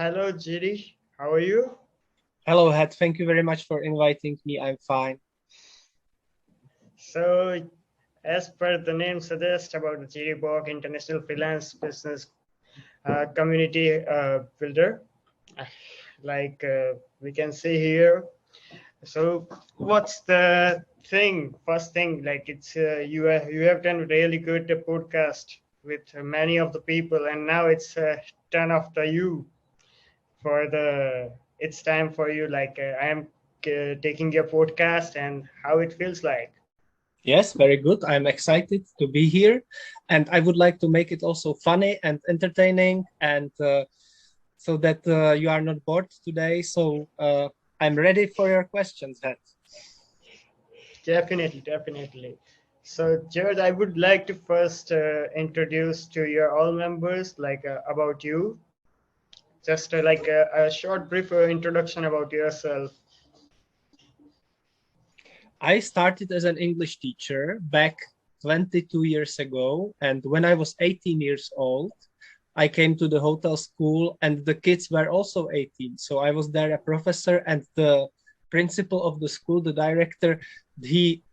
Hello, Jiri. How are you? Hello, Het. Thank you very much for inviting me. I'm fine. So, as per the name suggests about the Jiri Borg International Freelance Business Community Builder, we can see here. So, what's the thing? First thing, you have done really good podcast with many of the people, and now it's turn after you for the. It's time for you. I am taking your podcast and how it feels like. Yes, very good. I'm excited to be here. And I would like to make it also funny and entertaining and so that you are not bored today. So I'm ready for your questions, Het. Definitely, definitely. So, Jared, I would like to first introduce to your all members about you. Just a short, brief introduction about yourself. I started as an English teacher back 22 years ago. And when I was 18 years old, I came to the hotel school and the kids were also 18. So I was there a professor and the principal of the school, the director, he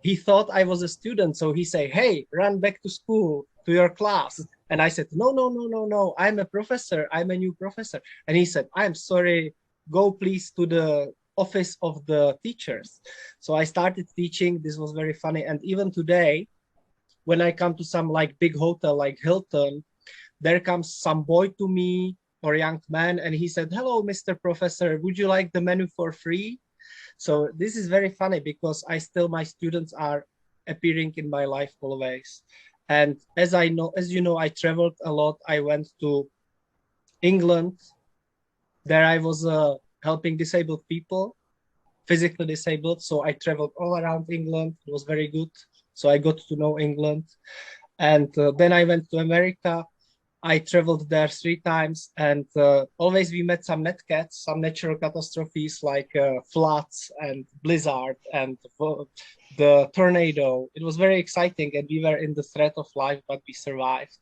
he thought I was a student. So he said, "Hey, run back to school to your class." And I said, "No, no, no, no, no. I'm a professor. I'm a new professor." And he said, "I'm sorry. Go please to the office of the teachers." So I started teaching. This was very funny. And even today, when I come to some like big hotel like Hilton, there comes some boy to me or young man and he said, "Hello, Mr. Professor, would you like the menu for free?" So this is very funny because my students are appearing in my life always. And as you know, I traveled a lot. I went to England. There I was helping disabled people, physically disabled. So I traveled all around England. It was very good. So I got to know England. And then I went to America. I traveled there 3 times, and always we met some netcats, some natural catastrophes like floods and blizzard and the tornado. It was very exciting, and we were in the threat of life, but we survived.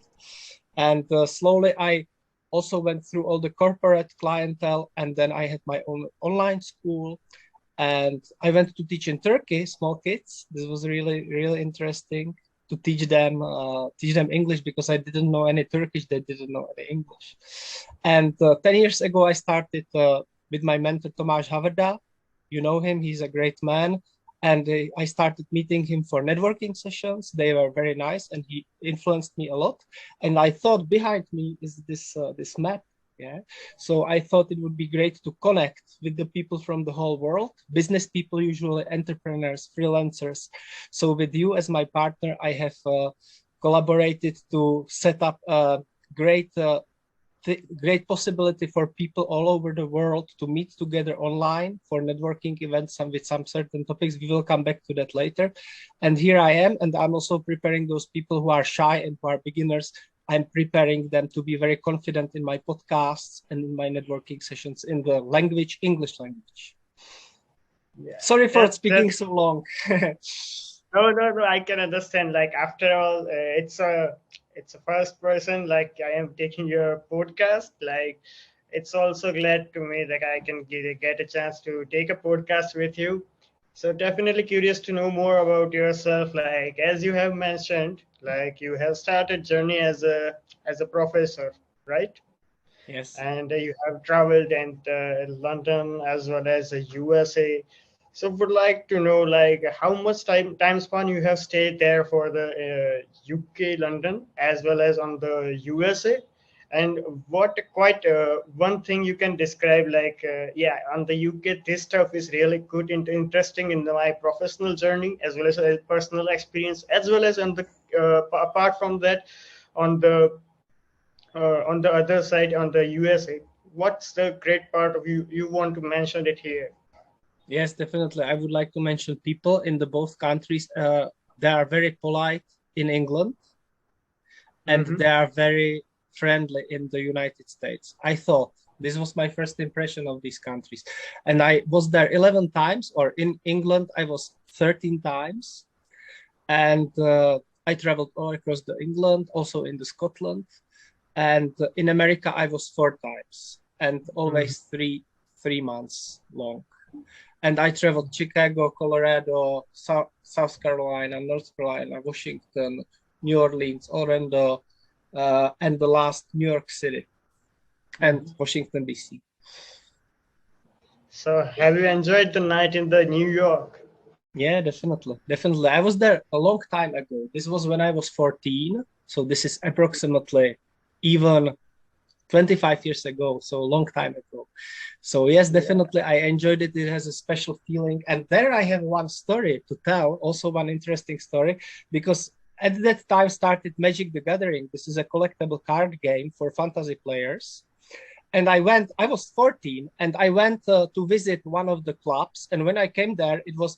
And slowly, I also went through all the corporate clientele, and then I had my own online school. And I went to teach in Turkey, small kids. This was really, really interesting to teach them English because I didn't know any Turkish, they didn't know any English. And 10 years ago, I started with my mentor, Tomáš Havrda. You know him, he's a great man. And I started meeting him for networking sessions. They were very nice and he influenced me a lot. And I thought behind me is this map. Yeah. So I thought it would be great to connect with the people from the whole world, business people, usually entrepreneurs, freelancers. So with you as my partner, I have collaborated to set up a great possibility for people all over the world to meet together online for networking events and with some certain topics. We will come back to that later. And here I am, and I'm also preparing those people who are shy and who are beginners. I'm preparing them to be very confident in my podcasts and in my networking sessions in the language, English language. Yeah, Sorry for speaking that's so long. no, no, no. I can understand. Like after all, it's a first person. Like I am taking your podcast. Like it's also glad to me that I can get a chance to take a podcast with you. So definitely curious to know more about yourself. Like as you have mentioned, like you have started journey as a professor, right? Yes. And you have traveled in London as well as the USA. So would like to know like how much time span you have stayed there for the UK London as well as on the USA, and what quite one thing you can describe yeah, on the UK this stuff is really good and interesting in my professional journey as well as a personal experience as well as on the apart from that on the other side on the USA. What's the great part of you want to mention it here? Yes, definitely. I would like to mention people in the both countries. They are very polite in England and Mm-hmm. they are very friendly in the United States. I thought this was my first impression of these countries. And I was there 11 times, or in England, I was 13 times. And I traveled all across the England, also in the Scotland. And in America, I was 4 times, and Mhm. always three months long. And I traveled Chicago, Colorado, South Carolina, North Carolina, Washington, New Orleans, Orlando, and the last New York City and Mhm. Washington D.C. So have you enjoyed the night in the New York? Yeah, definitely, definitely. I was there a long time ago. This was when I was 14, so this is approximately even 25 years ago, so a long time ago. So yes, Yeah. definitely I enjoyed it. It has a special feeling. And there I have one story to tell, also one interesting story, because at that time started Magic the Gathering. This is a collectible card game for fantasy players. And I was 14, and I went to visit one of the clubs. And when I came there, it was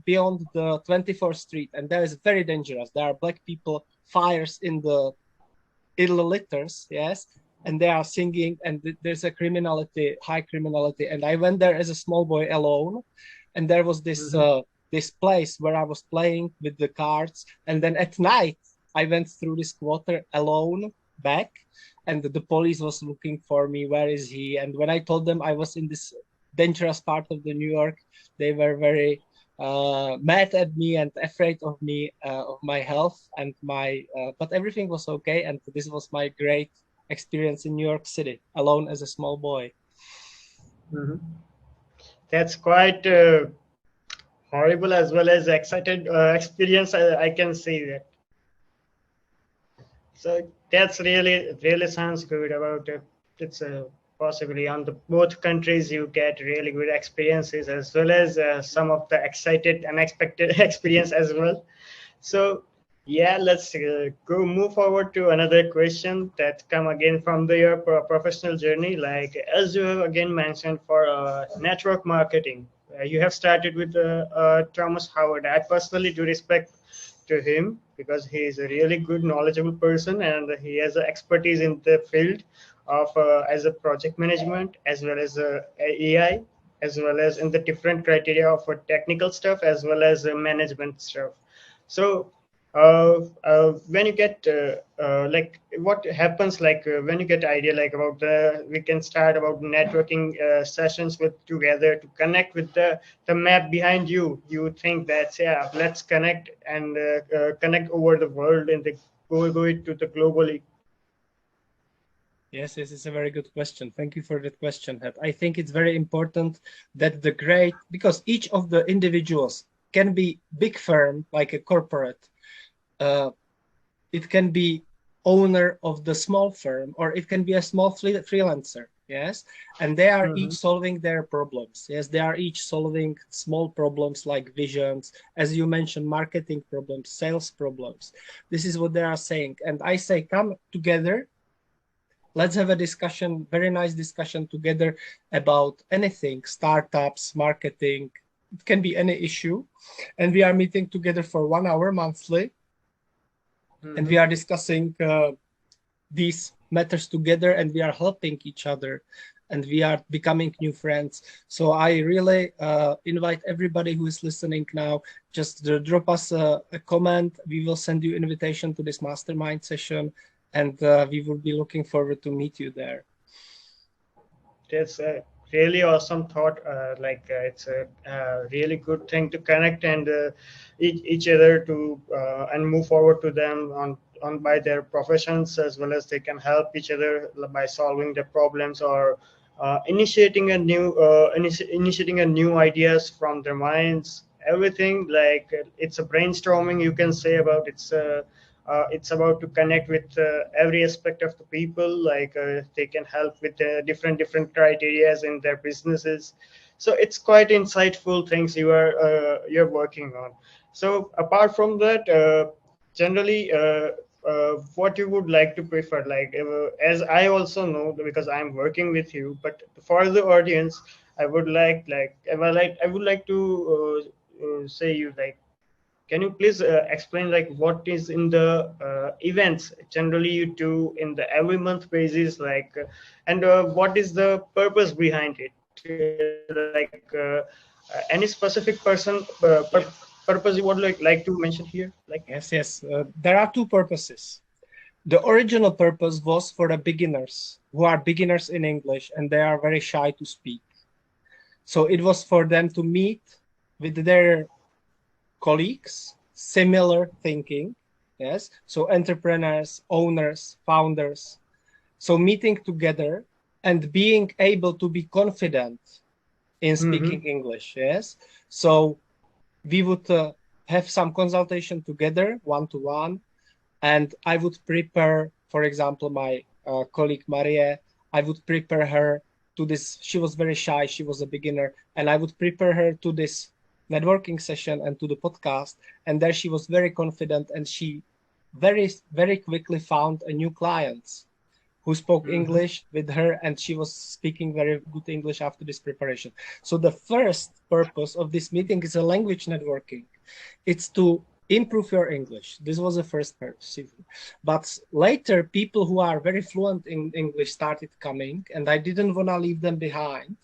beyond the 24th Street, and there is very dangerous. There are black people, fires in the litters, yes, and they are singing, and there's a criminality, high criminality. And I went there as a small boy alone, and there was Mhm. this place where I was playing with the cards, and then at night I went through this quarter alone back, and the police was looking for me. Where is he? And when I told them I was in this dangerous part of the New York, they were very mad at me and afraid of me, of my health and my but everything was okay, and this was my great experience in New York City alone as a small boy. Mhm. That's quite horrible as well as excited experience. I can see that. So that's really sounds good about it. It's possibly on the both countries you get really good experiences as well as some of the excited unexpected experience as well. So yeah, let's go move forward to another question that come again from your professional journey. Like as you have again mentioned for network marketing, you have started with Thomas Howard. I personally do respect to him because he is a really good knowledgeable person and he has expertise in the field of as a project management as well as AI as well as in the different criteria of technical stuff as well as management stuff. So when you get like what happens like when you get idea like about the we can start about networking sessions with together to connect with the map behind you. You think that yeah, let's connect and connect over the world and the go to the globally. Yes, this is a very good question. Thank you for that question, Het. I think it's very important that because each of the individuals can be big firm like a corporate, uh, it can be owner of the small firm, or it can be a small freelancer. Yes, and they are each Hmm. solving their problems. Yes, they are each solving small problems like visions, as you mentioned, marketing problems, sales problems. This is what they are saying, and I say come together. Let's have a discussion, very nice discussion together about anything, startups, marketing. It can be any issue, and we are meeting together for 1 hour monthly, and we Hmm. are discussing these matters together, and we are helping each other, and we are becoming new friends. So I really invite everybody who is listening now, just drop us a comment. We will send you invitation to this mastermind session, and we will be looking forward to meet you there. That's a really awesome thought. It's a really good thing to connect and each other to and move forward to them on by their professions as well as they can help each other by solving their problems or initiating a new ideas from their minds. Everything like it's a brainstorming you can say about it's about to connect with every aspect of the people like they can help with different criterias in their businesses. So it's quite insightful things you're working on. So apart from that generally what you would like to prefer like as I also know because I'm working with you, but for the audience I would I would like to say you like can you please explain like what is in the events generally you do in the every month basis like and what is the purpose behind it any specific purpose you would like to mention here like Yes, yes. There are two purposes. The original purpose was for the beginners who are beginners in English and they are very shy to speak. So it was for them to meet with their colleagues, similar thinking. Yes. So entrepreneurs, owners, founders. So meeting together and being able to be confident in speaking Mm-hmm. English. Yes. So we would have some consultation together, one to one, and I would prepare, for example, my colleague Maria. I would prepare her to this. She was very shy. She was a beginner, and I would prepare her to this networking session and to the podcast. And there she was very confident, and she very quickly found a new clients who spoke Mm-hmm. English with her, and she was speaking very good English after this preparation. So the first purpose of this meeting is a language networking. It's to improve your English. This was the first purpose. But later, people who are very fluent in English started coming, and I didn't want to leave them behind.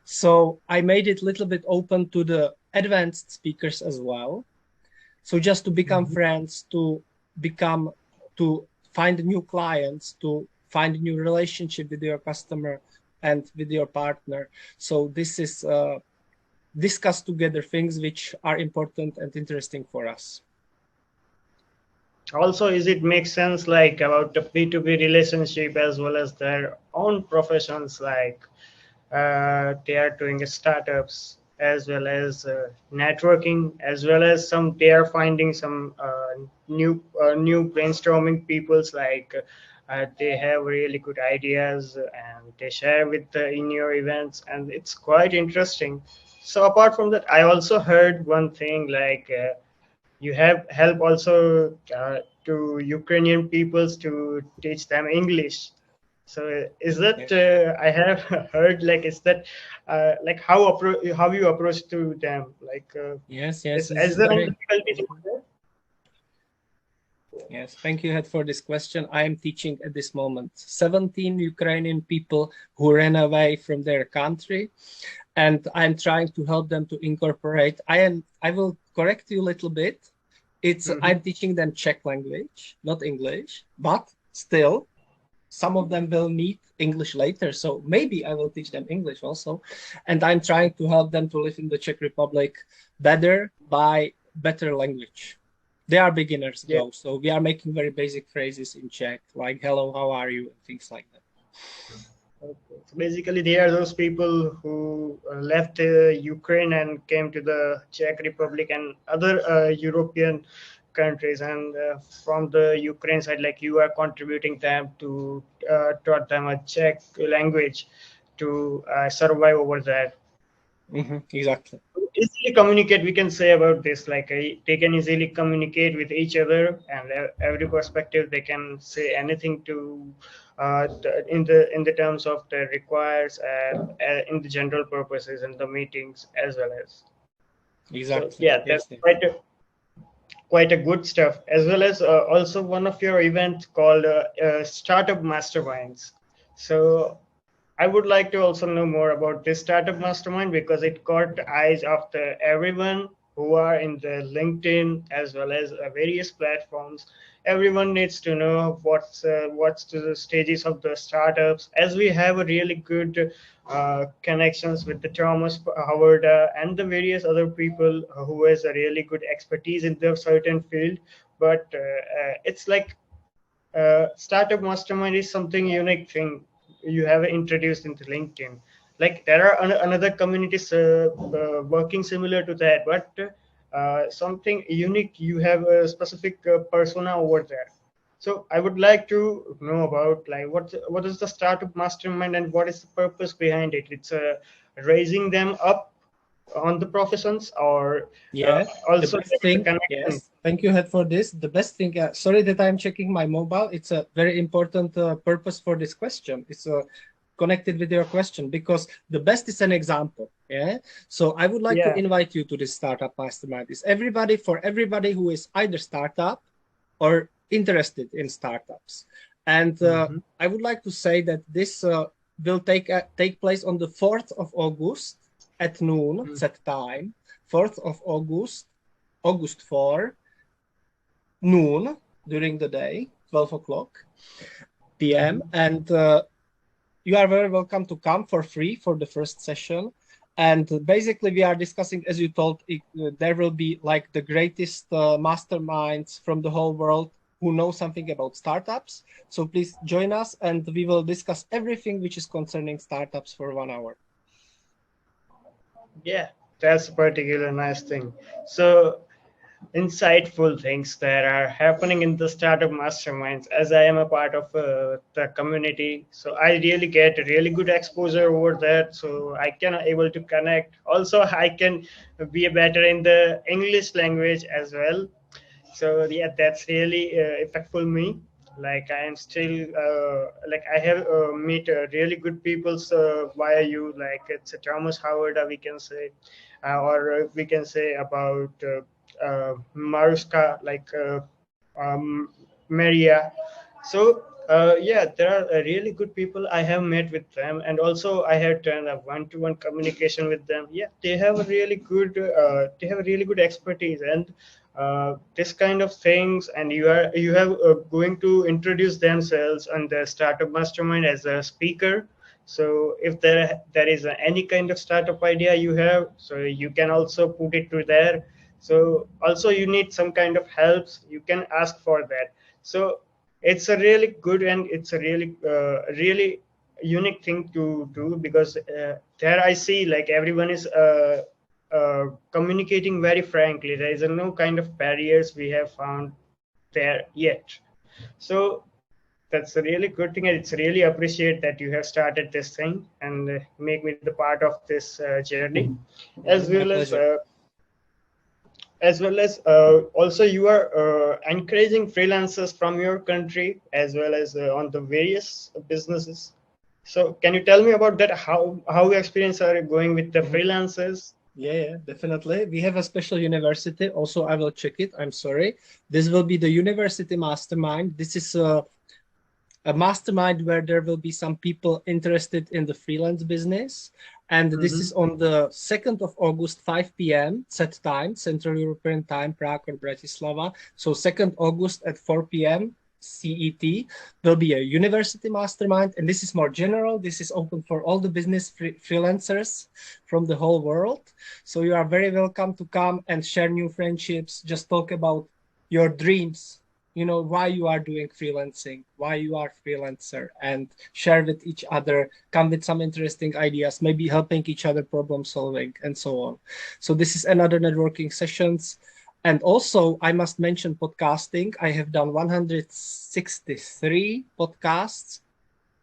So I made it a little bit open to the advanced speakers as well. So just to become Mm-hmm. friends, become to find new clients, to find new relationship with your customer and with your partner. So this is discuss together things which are important and interesting for us. Also, is it make sense like about the B2B relationship as well as their own professions, like they are doing startups as well as networking, as well as some they are finding some new brainstorming peoples, like they have really good ideas and they share with in your events, and it's quite interesting. So apart from that, I also heard one thing like you have help also to Ukrainian peoples to teach them English. So is that Yes, I have heard like is that like how you approach to them, like yes, this is is there any very. difficulties Mhm. over there? Yes, thank you, Ed, for this question. I am teaching at this moment 17 Ukrainian people who ran away from their country, and I'm trying to help them to incorporate. I will correct you a little bit. Mm-hmm. I'm teaching them Czech language, not English, but still some of them will need English later. So maybe I will teach them English also. And I'm trying to help them to live in the Czech Republic better by better language. They are beginners Yeah. though, so we are making very basic phrases in Czech, like hello, how are you, and things like that. Okay. So basically, they are those people who left Ukraine and came to the Czech Republic and other European countries, and from the Ukraine side, like you are contributing them to taught them a Czech language to survive over there. Exactly. Easily communicate, we can say about this, like they can easily communicate with each other, and every perspective they can say anything to in the terms of the requires in the general purposes and the meetings as well as. So Exactly. yeah, that's Yes. Yes. quite a good stuff, as well as also one of your events called startup masterminds. So I would like to also know more about this startup mastermind because it caught eyes of everyone who are in the LinkedIn as well as various platforms. Everyone needs to know what's the stages of the startups, as we have a really good connections with the Thomas Howard and the various other people who has a really good expertise in their certain field. But it's like startup mastermind is something unique thing you have introduced into LinkedIn. Like there are another communities working similar to that, but something unique. You have a specific persona over there. So I would like to know about like what is the startup mastermind and what is the purpose behind it? It's raising them up on the professions, or Yeah. The also best the thing, connection. yes. Thank you, Head, for this. The best thing, sorry that I'm checking my mobile. It's a very important purpose for this question. It's connected with your question because the best is an example. Yeah. So I would like to Yeah. invite you to this startup mastermind. It's everybody for everybody who is either startup or interested in startups. And Hmm. I would like to say that this will take place on the 4th of August at noon set time. 4th of August, August 4, noon during the day. 12 o'clock p.m. And you are very welcome to come for free for the first session. And basically, we are discussing, as you told, there will be like the greatest masterminds from the whole world who know something about startups. So please join us, and we will discuss everything which is concerning startups for 1 hour. Yeah, that's a particular nice thing. So insightful things that are happening in the startup masterminds, as I am a part of the community, so I really get really good exposure over that, so I can able to connect. Also, I can be better in the English language as well. So yeah, that's really effectful me. Like I am still like I have meet really good people via you, like it's a Thomas Howard, we can say, or we can say about Maruska, like Maria. So yeah, there are really good people I have met with them, and also I have done a one-to-one communication with them. Yeah, they have a really good expertise, and this kind of things. And you have going to introduce themselves on the startup mastermind as a speaker. So if there is any kind of startup idea you have, so you can also put it to there. So also you need some kind of helps, you can ask for that. So it's a really good, and it's a really unique thing to do, because there I see like everyone is communicating very frankly. There is no kind of barriers we have found there yet. So that's a really good thing, and it's really appreciate that you have started this thing and make me the part of this journey, as My well as pleasure. also you are encouraging freelancers from your country, as well as on the various businesses. So can you tell me about that, how your experience are going with the Mhm. freelancers? Yeah, definitely. We have a special university. Also, I will check it. I'm sorry. This will be the university mastermind. This is a mastermind where there will be some people interested in the freelance business. And this is Mm-hmm. on the 2nd of August, 5 p.m. set time, Central European Time, Prague or Bratislava. So 2nd August at 4 p.m. CET will be a university mastermind. And this is more general. This is open for all the business freelancers from the whole world. So you are very welcome to come and share new friendships, just talk about your dreams, why you are doing freelancing, why you are freelancer, and share with each other, come with some interesting ideas, maybe helping each other problem solving and so on. So this is another networking sessions. And also I must mention podcasting. I have done 163 podcasts,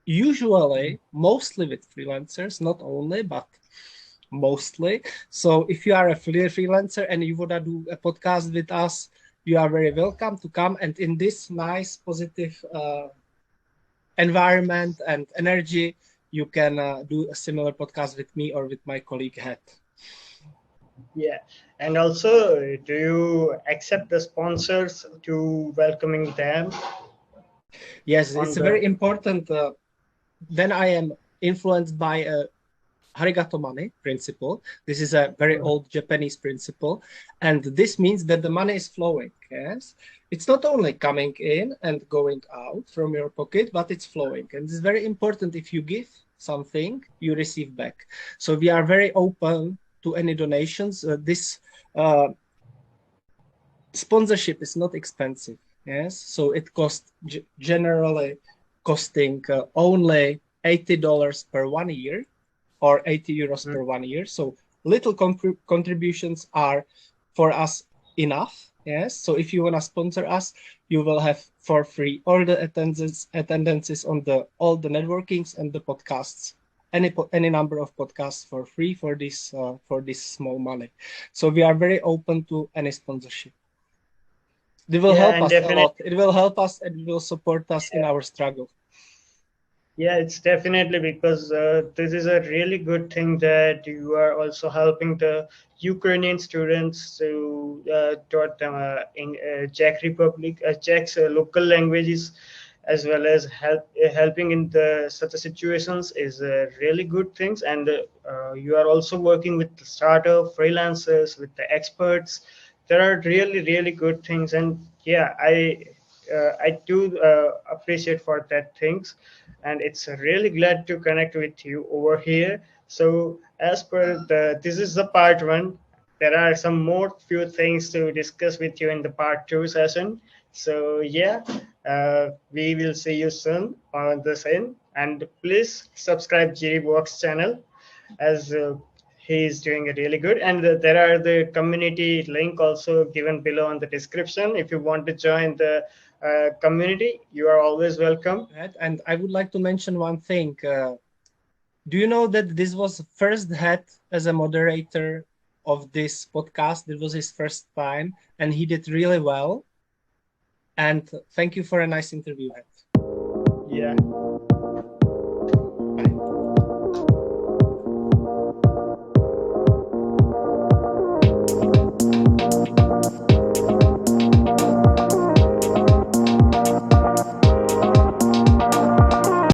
usually mostly with freelancers, not only but mostly. So if you are a freelancer and you want to do a podcast with us, you are very welcome to come. And in this nice, positive environment and energy, you can do a similar podcast with me or with my colleague Het. Yeah, and also, do you accept the sponsors to welcoming them Yes, on it's a the? very important. Then I am influenced by a Harigato money principle. This is a very old Japanese principle. And this means that the money is flowing. Yes. It's not only coming in and going out from your pocket, but it's flowing. And it's very important. If you give something, you receive back. So we are very open to any donations. This uh, sponsorship is not expensive. Yes. So it costs generally costing only $80 per 1 year or 80 euros per 1 year. So little contributions are for us enough. Yes. So if you want to sponsor us, you will have for free all the attendances on all the networkings and the podcasts. Any number of podcasts for free for this small money. So we are very open to any sponsorship. They will Yeah, help and us a definitely. lot. It will help us and it will support us in our struggle. Yeah, it's definitely because this is a really good thing that you are also helping the Ukrainian students to taught them in Czech Republic, Czech's local languages, as well as helping in the such a situations is really good things. And you are also working with the startup freelancers, with the experts. There are really good things, and yeah, I do appreciate for that things, and it's really glad to connect with you over here. So as per this is the part one. There are some more few things to discuss with you in the part two session. So yeah, we will see you soon on the same. And please subscribe Jerry Box channel as he is doing it really good. And there are the community link also given below in the description. If you want to join the community, you are always welcome. And I would like to mention one thing. Do you know that this was first hat as a moderator of this podcast? It was his first time, and he did really well. And thank you for a nice interview, Het. Yeah.